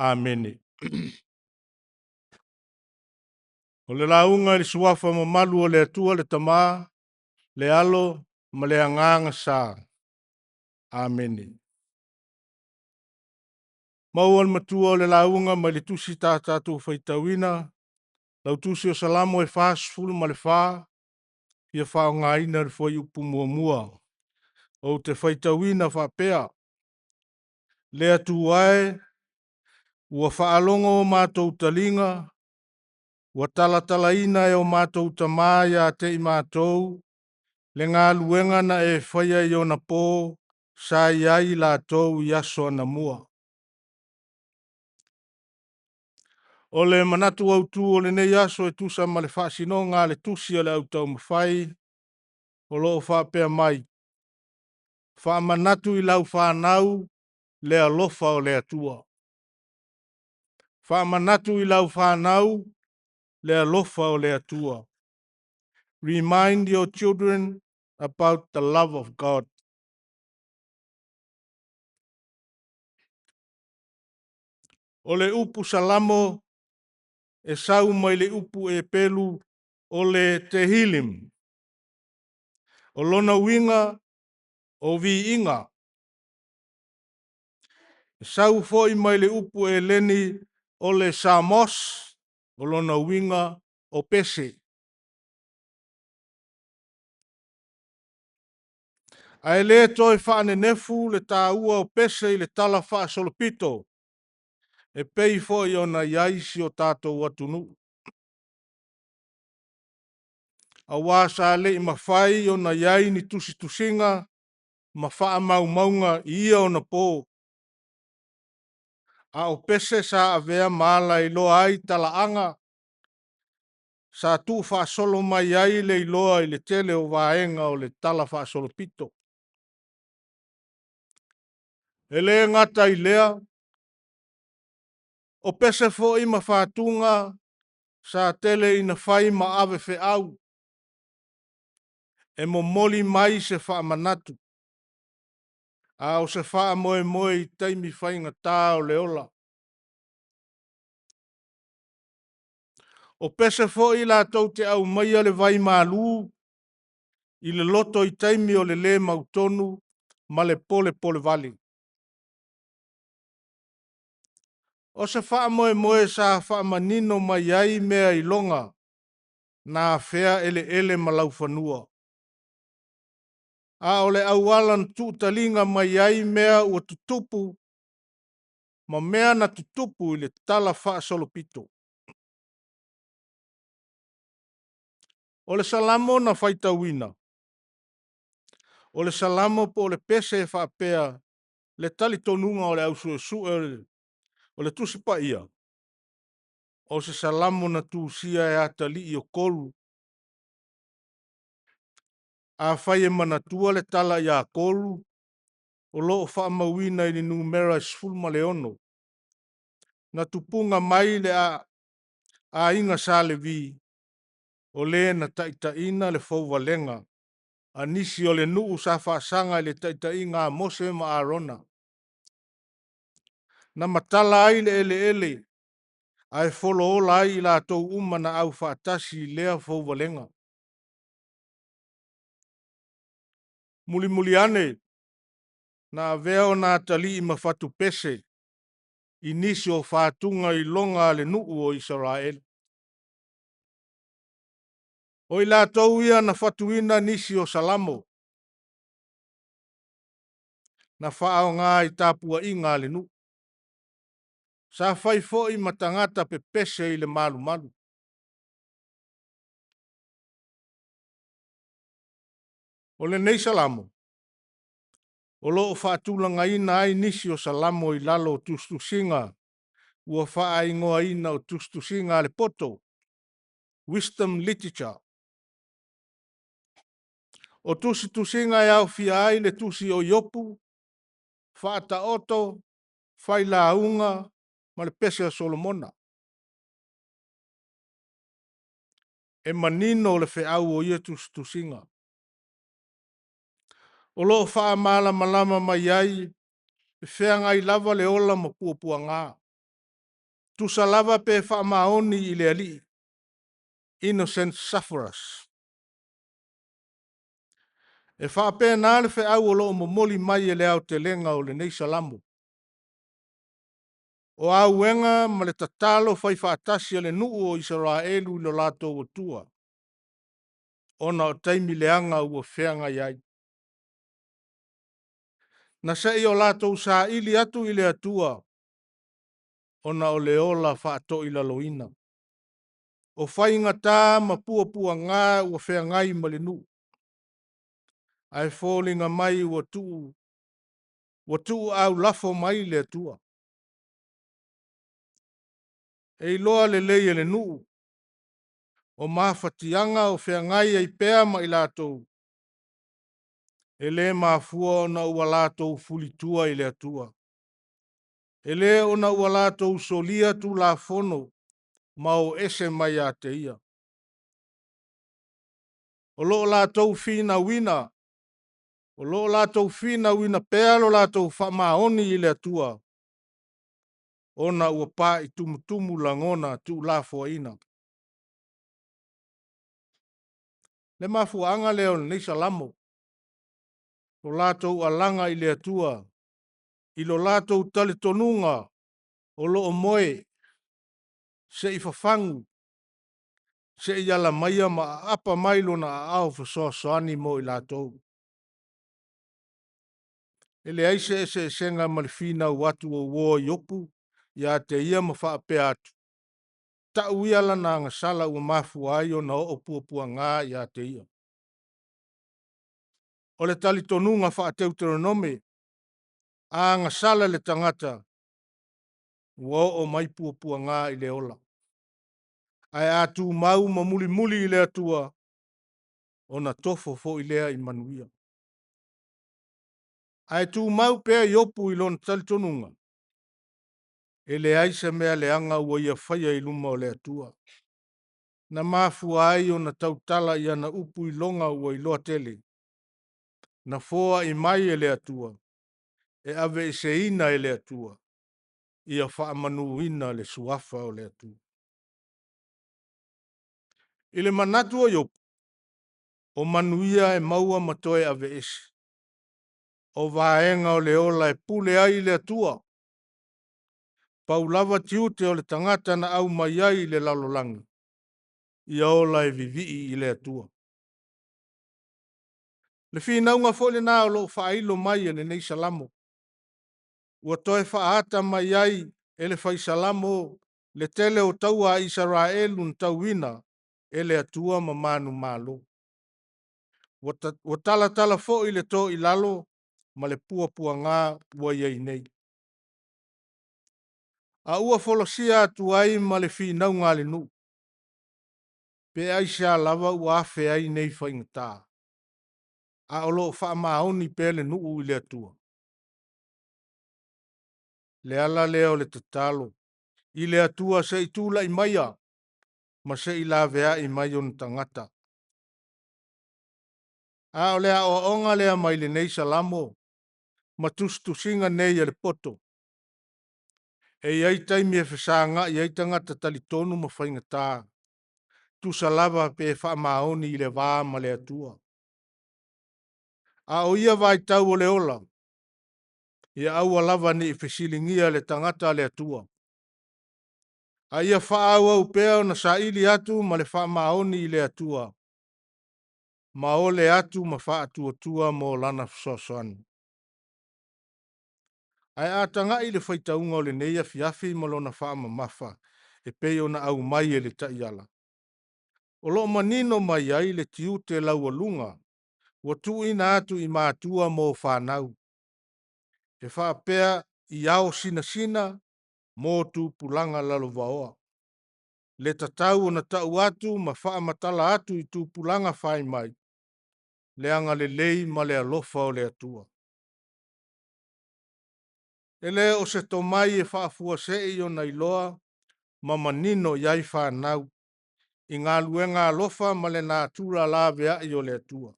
Amene. O le launga i le suafa mamalu o le atua le tamā, le alo, ma le anganga sa. Amene. Mau al matua o le launga ma le tusi tātātou whaitawina, lau tusi o salamo e whāsfulu ma le whā, ia whao ngā ina le fwai upu mua mua. O te whaitawina whapea, le atu ai, ua whaalongo o mātou talinga, ua talatala ina e o mātou tamāia te i mātou, le ngā luenga na e whaia i o na pō, sa iai la tau i aso na mua. O le manatu au tu o le nei aso e tusa ma le whaasinonga le tusi o le au tau mawhai, o loo whapea mai. Whaamanatu i lau whanau, le alofa o le atua. Whaamanatu i lau whanau, le alofa o le atua. Remind your children about the love of God. O le upu salamo, e sau mai le upu e pelu o le Tehillim. O lona winga o vi inga. E sau foi mai le upu e leni o le Samos, o lona winga o pese. Ai le toi whaane nefu le tā ua o pese i le tala wha solopito. E pei foi o na iaisi o tātou atunu. A wāsa le i mawhai o na iai ni tusi tusinga, ma wha mau maunga i ia o na pō. A o pese sa avea maala i loa ai talaanga, sa tu wha solo mai ai le i loa i le tele o waenga o le tala wha solopito. E le ngata i lea, o pese fo i ma whātunga, sa tele i na whai ma ave whe au. E mo moli mai se wha manatu. A o se wha moe moe i teimi whainga tā o le ola. O pese fo i la tau te au maia le vai malu, i le loto i teimi o le mautonu, ma le pole vali. O se wha moe moe sa wha manino mai ai mea i longa, na fea ele malau whanua. A o le awalan tūtalinga mai ai mea ua tutupu, ma mea na tutupu i le tala wha solopito. O le salamo na whaitawina. O le salamo po le pese e whapea, le tali tonunga o le ausu o le tusipa ia. O se salamo na tūsia e atali i o kolu. A whai e manatua le tala i a kolu, o loo whaamawina i ni numera i sfulma le ono. Na tupunga mai le a inga sa le vi, o le na taitaina le fauwalenga, a nisi o le nuu sa whaasanga le taitainga Mose ma Arona. Na matala ai le ele, ai folo ola ai i la tou umana au whaatasi lea fauwalenga. Muli ane, na veo na tali i mawhatu pese, i nisi o whātunga i longa le nuu o Israel. O i la tau ia na whatuina nisi o salamo, na whaao ngā i tāpua i ngā le nuu. Sa whai fo i matangata pe pese i le malu. O le nei salamo, o loo whaatulanga ina ai nisi o salamo i lalo tustusinga, ua wha ingoa ina o tustusinga le poto, wisdom literature. O tustusinga e au fia ai le tusi o yopu, whaata oto, whai launga, ma le pese a Solomona. E manino le whe au o ia tustusinga. O loo wha malama mai ai, e whea ngai lava le ola ma puapua ngā. tusa lava pe whaamaoni I le ali, innocent sufferers. E whaapea nā le au o loo momoli mai e le au te lenga o le nei salamu. O auenga ma le tatalo fai whaatasi le nuu o Israelu I lo lato o tua. Ona o taimi leanga ua whianga iai. Na se I o lato sa ili atu I le atua. Ona o le ola whaato I la loina. O whainga tā ma pua ngā ua whiangai ma le nuu. Ai fōlinga mai ua tuu au lafo mai le atua. E loa le leia le nuu. O mawhatianga o whiangai ai pēa ma I lātou. E le mafua ona ua lātou fulitua I le atua. E le ona ua lātou solia tu la fono ma o ese mai a te ia. O lo lātou whina wina. O lo lātou whina wina pēa lo lātou whamaoni I le atua. Ona ua pā I tumutumu langona tu la foina. Le mafuanga leo nei salamo. O lātou alanga I le atua. I lo lātou tale tonunga. O lo o moe. Se I fafangu. Se I ala maia ma apa mailo na au fasoani mo I lātou. Ele aise se senga malfina watu o wo yopu. Ya te ia ma whaapea atu. Ta uiala na ngasala ua mafu aio na o pua ngā ya te ia. O le tali tonunga wha Deuteronome, a ngasala le tangata, ua o mai pua ngā I le ola. Ai atu mau ma muli I le atua, o na tofo fo I lea I manuia. Ai tu mau pea iopu I lon tali tonunga. E le aise mea le anga ua ia whaia I luma o le atua. Na mafu ai o na tautala ia na upu I longa ua I loa tele. Na foa I mai e le atua. E ave I se ina e le atua. Ia wha manuina le suafa o le atua. I le manatu o yopu. O manuia e maua matoe ave ese. O vaenga o le ola e pule ai le atua. Paulava tiute o le tangata na au mai ai le lalolangi. Ia ola e vivi I le atua. Le fina unga fo le nā o lo whailo mai e le nei salamo. Ua toe whaata mai ai e le whai salamo le tele o taua Israelu n tauina e le atua ma manu malo. Ua tala fo I le to I lalo ma le pua ngā ua iei nei. A ua folosia atu ai ma le finau ngā le nu. Pe aisha lava ua afe ai nei whaingata. A olo wha maoni pe le nuu I le atua. Le ala leo le tatalo. I le atua se I tūla I maia. Ma se I la vea I mai on tangata. A o lea o onga lea mai le nei salamo. Ma tustusinga nei le poto. E iai taimi e whesanga I ai tangata talitonu ma whaingata. Tu salava pe wha maoni I le vā ma le atua. A o ia vai tau o le ola. Ia aua lava ni I whesilingia le tangata le atua. A ia wha au pēo na sa ili atu ma le wha maoni I le atua. Ma ole atu ma wha atua mo lana sosoani. Ai atanga I le whaitaunga o le neia fiafi ma lona wha mafa. E peo na au mai e le taiala. O lo manino mai ai le tiu te laua lunga. Wa tu ina atu I mātua mo whanau. E whapea I ao sina mo tu pulanga lalo vaoa. Le tatau na tau atu ma wha matala atu I tu pulanga whai mai. Le anga le lei ma le alofa o le atua. Ele o se tomai e whaafua se I o nailoa ma manino iai whanau. I ngā luenga alofa ma le nātura la vea I o le atua.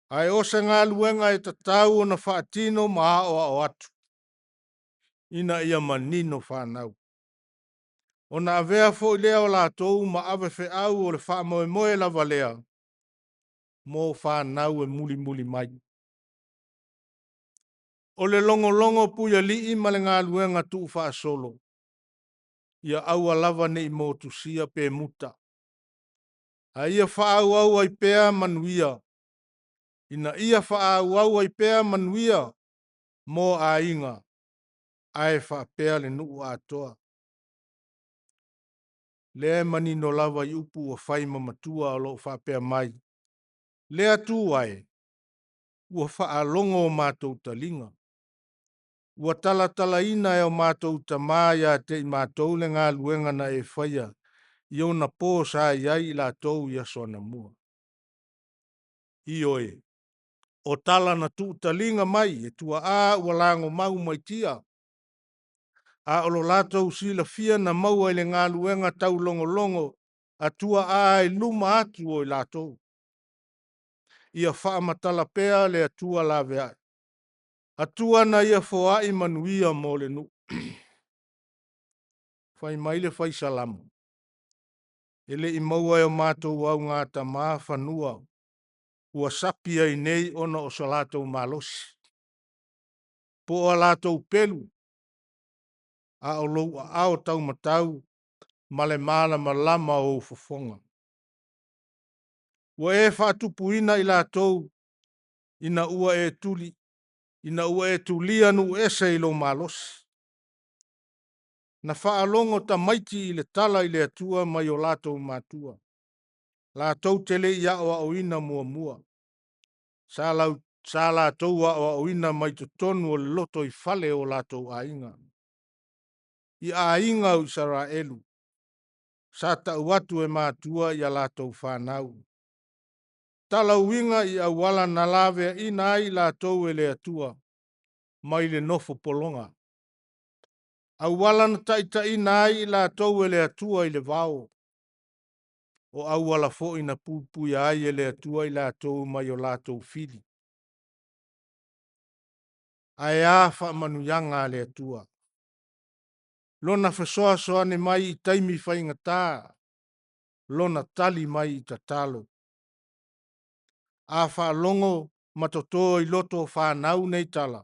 Ai o se ngā luenga e tatau o na whaatino ma o atu. ina ia manino whanau. O na avea fo i lea o lātou ma ave fe au o le wha moe moe lava lea, mō whanau e muli muli mai. O le longo longo puia li ma le ngā luenga tu wha solo. Ia aua lava ne i motu sia pe muta. A ia wha au au ai pea manuia. Ina ia wha au au ai pea manuia, mō a inga. Ai wha pea le nuu atoa. Lea manino lava i upu o whai mamatua o lo wha pea mai. Lea tu ai. Ua wha alongo o mātou talinga. Ua tala tala ina e o mātou tamāia te i mātou le ngā luenga na e whaia. Io na pō sa iai i la tau ia sona mua. Io e. O tala na tu talinga mai e tua a ua lango mau mai tia. A olo lātou sila fia na maua i le ngā luenga tau longo longo a tua a i luma atu o i lātou. Ia wha matala pea le atua la vea. Atua na ia foa i manuia mo le nu. Whai maile whai salamu. Ele i maua e o mātou au ngā ta maa whanua. Ua sapia i nei ona o sa lātou malosi. Po a lātou pelu. A o lou a ao tau matau. Male mana malama o ufofonga. Ua e whaatupu ina i lātou. Ina ua e tuli. Ina ua e tulia nu ese i lo malosi. Na whaalongo ta maiti i le tala i le atua mai o lātou mātua. Lātou tele i a o ina mua mua. Sa lātou a o ina mai to tonu o le loto i fale o lātou a inga. I a inga o Israelu. Sa ta uatu e mātua i a lātou whanau. Tala uinga i a wala na lawe ina ai lātou e le atua. Mai le nofo polonga. Au wala na taita ina ai la tau ele atua i le vao. O au wala fo ina pupu ia ai ele atua i la tau mai o la tau fili. Ai a wha manuyanga le atua. Lona fesoa soa ne mai i taimi whainga tā. Lona tali mai i tatalo. A wha longo matoto i loto whanau nei tala.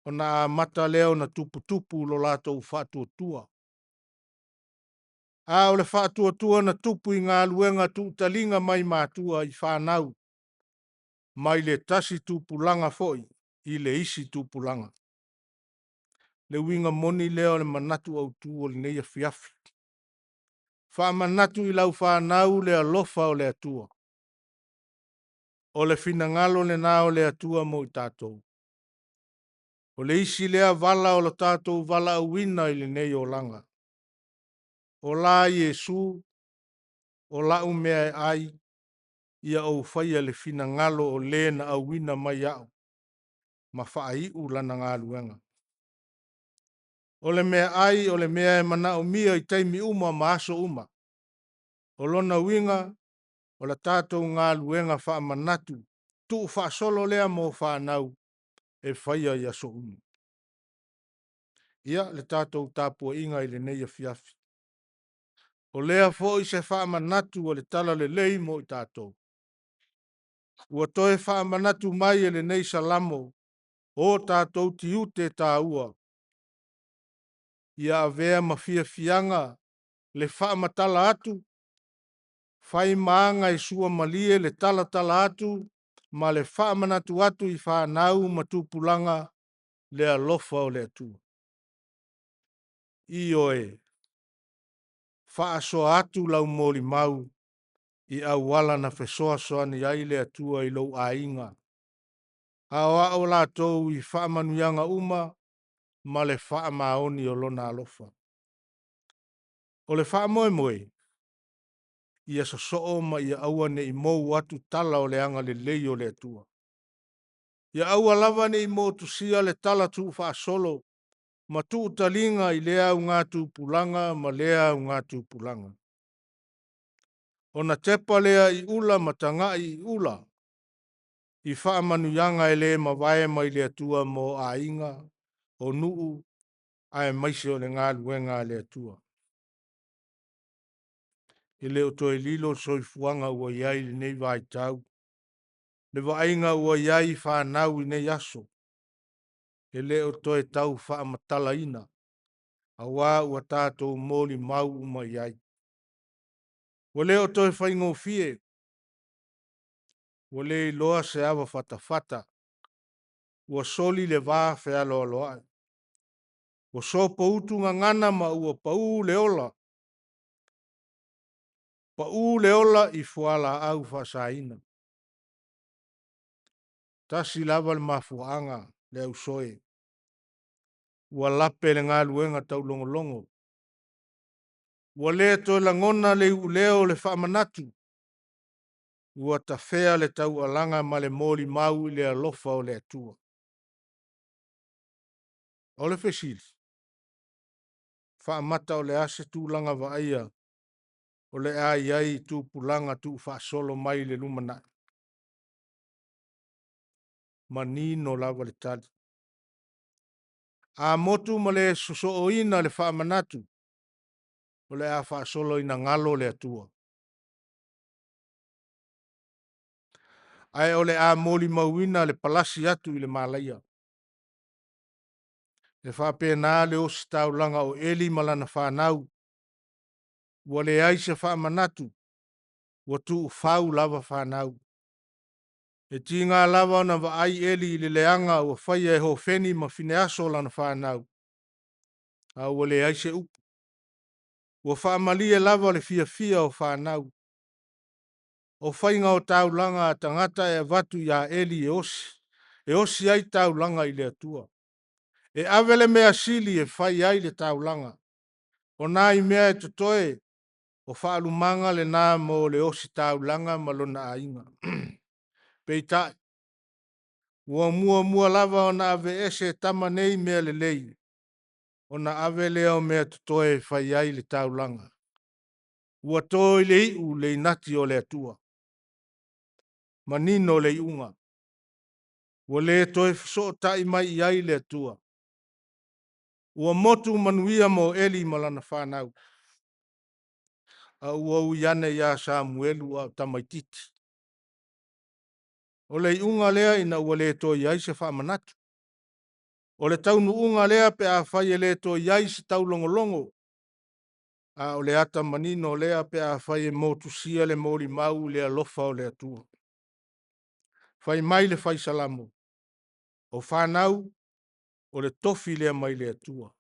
O na mata leo na tupu tupu lo la tau whātua tua. A o le whātua na tupu i ngā luenga tu talinga mai mātua i whānau. Mai le tasi tupulanga foi, i le isi tupulanga. Le winga moni leo le manatu au tu o le neia fiafi. Wha manatu i lau whānau le alofa o le atua. O le finangalo le nā o le atua mo i tātou. O le isi lea vala o le tātou vala uina i le neia o langa. O la Yesu, o la umea ai, ia au whaia le fina ngalo o le na awina mai au, ma whaai u lana ngā luenga. O le mea ai, o le mea e mana o mia i teimi uma ma aso uma. O lona winga, o la tātou ngā luenga wha manatu, tu wha solo lea mo wha nau, e whaia i aso uma. Ia le tātou tāpua inga i le neia fiafi. O lea fo i se wha manatu o le tala le lei mo i tātou. Ua toe wha manatu mai e le nei salamo, o tātou ti ute tā ua. Ia avea mawhia fianga, le wha matala atu, whai maanga i sua malie le tala tala atu, ma le wha manatu atu i wha nau matupulanga le alofa o le atu. I oe, wha aso atu lau moli mau, i au wala na fesoa soa ni ai le atua i lau ainga. Awa o la tou i wha manuyanga uma, ma le wha maoni o lona alofa. O le wha moe moe, ia sosoo ma ia aua ne i mou atu tala o le anga le lei o le atua. Ia aua lava ne i mou tusia le tala tu wha solo, ma tu talinga i lea u ngātu pulanga ma lea u ngātu pulanga. O na tepa lea i ula ma tanga i ula, i wha manuyanga e le ma vae mai le atua mo a inga, o nuu, ae maise o le ngā luenga le atua. I le o toi lilo soifuanga ua iai le nei vai tau. Le vainga ua iai whanau i nei aso. E le o toi tau wha matala ina. A wā ua tātou mōli mau uma iai. Ua le o toi whaingo fie. Ua le loa se awa fata fata. Ua soli le vā whea loa loa. Ua sopo utu ngana ma ua pau le ola. Pau le ola i fuala au whasaina. Tasi lava le mafuanga le au soe. Ua lape le ngā luenga tau longo longo. Ua le to la ngona le uleo le whaamanatu. Ua ta whea le tau alanga ma le mōli mau i le alofa o le atua. O le whesil. Whaamata o le ase tūlanga wa aia. O le ai ai tū pulanga tū whaasolo mai le lumana. Manino lava le tali. A motu ma le suso o ina le whaamanatu. O le a whaasolo ina ngalo le atua. Ai o le a mōli mauina le palasi atu i le malaia. Le whapena le o stau langa o eli malana whanau. Ua le aise whaamanatu. Ua tu whau lava whanau. E ti ngā lava na wa ai eli i le leanga ua whaia e ho feni ma fine aso lana whanau. A ua le aise upu. Ua whaamalia lava le fia fia o whanau. O whainga o tau langa a tangata e vatu ia eli e osi. E osi ai tau langa i le atua. E avele mea sili e whai ai le tau langa. O nā i mea e totoe. O whaalumanga le nā mo le osi tau langa malona a inga. Peitai. Ua mua lava o na ave ese tama nei mea le lei. O na ave leo mea totoe whai ai le tau langa. Ua toi le iu le inati o le atua. Manino le iunga. Ua le toi fiso tai mai i ai le atua. Ua motu manuia mo eli malana whanau. A ua uiane ia Samuelu a tamaititi. O le iunga lea ina ua le toi ai se whaamanatu. O le taunu unga lea pe a whai e le toi ai se tau longolongo. A o le ata manino lea pe a whai e motu sia le mori mau le alofa o le atua. Whai mai le whai salamo. O whanau, o le tofi lea mai le atua.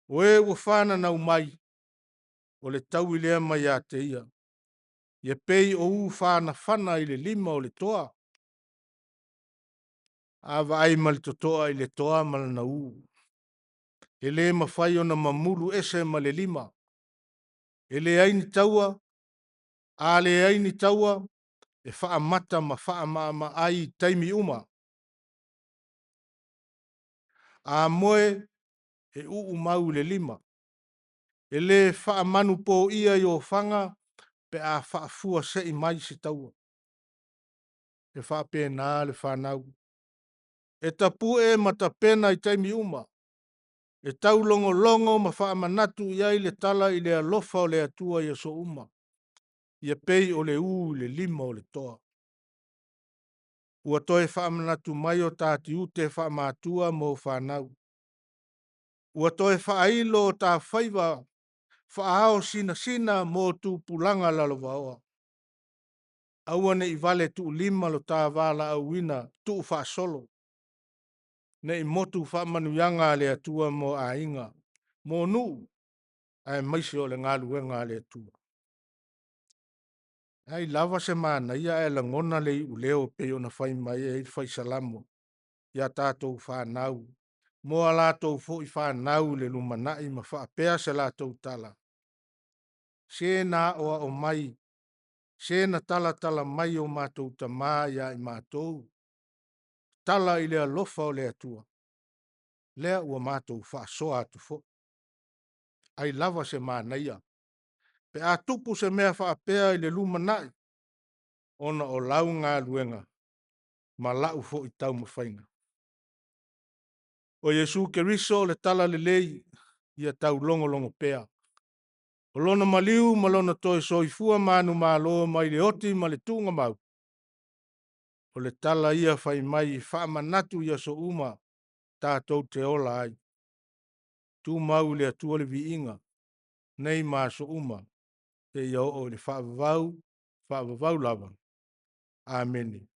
O e ua whana nau mai, o le tau i lea mai a te ia. Ia pei o u whana whana i le lima o le toa. A vai mali totoa i le toa mala na u. E le mawhai o na mamuru ese ma le lima. E le aini taua, a le aini taua, e wha mata ma wha ma ai taimi uma. A moe e uu mau le lima. E le wha manu po ia i o whanga pe a wha fua se i mai se taua. E wha pēnā le whanau. E tapu e mata pena i taimi uma. E tau longo longo ma wha manatu i ai le tala i le alofa o le atua i so uma. Ia pei o le u le lima o le toa. Ua toe wha manatu mai o tāti ute wha mātua mo whanau. Ua toe wha ailo o tā whaiva wha ao sina mo tū pulanga lalo waoa. Aua ne i vale tu lima lo tā wala au wina tu wha solo. Ne i motu wha manuyanga le atua mo a inga. Mo nu, ai maisi o le ngaluenga le atua. Ai lava se mana ia e la ngona le u leo pe o na whai mai e i whai salamo. Ia tātou whanau. Mo a lātou fo i whanau le lumanai ma whaapea se lātou tala. Se nā oa o mai. Se na tala mai o mātou ta mā ia i mātou. Tala i lea lofa o lea tua. Lea ua mātou whaasoa atu fo. Ai lava se mana ia. Pe a tupu se mea whaapea i le lumanai. Ona o lau ngā luenga. Ma lau fo i tau mawhainga. O Iesu Keriso o le tala lelei ia tau longo pea. O lona maliu ma lona toe soifua manu malo mai le oti ma le tunga mau. O le tala ia fai mai wha manatu ia so uma tātou te ola ai. Tu mau le atua le viinga, nei ma so uma, te ia o le wha vavau lava. Amen.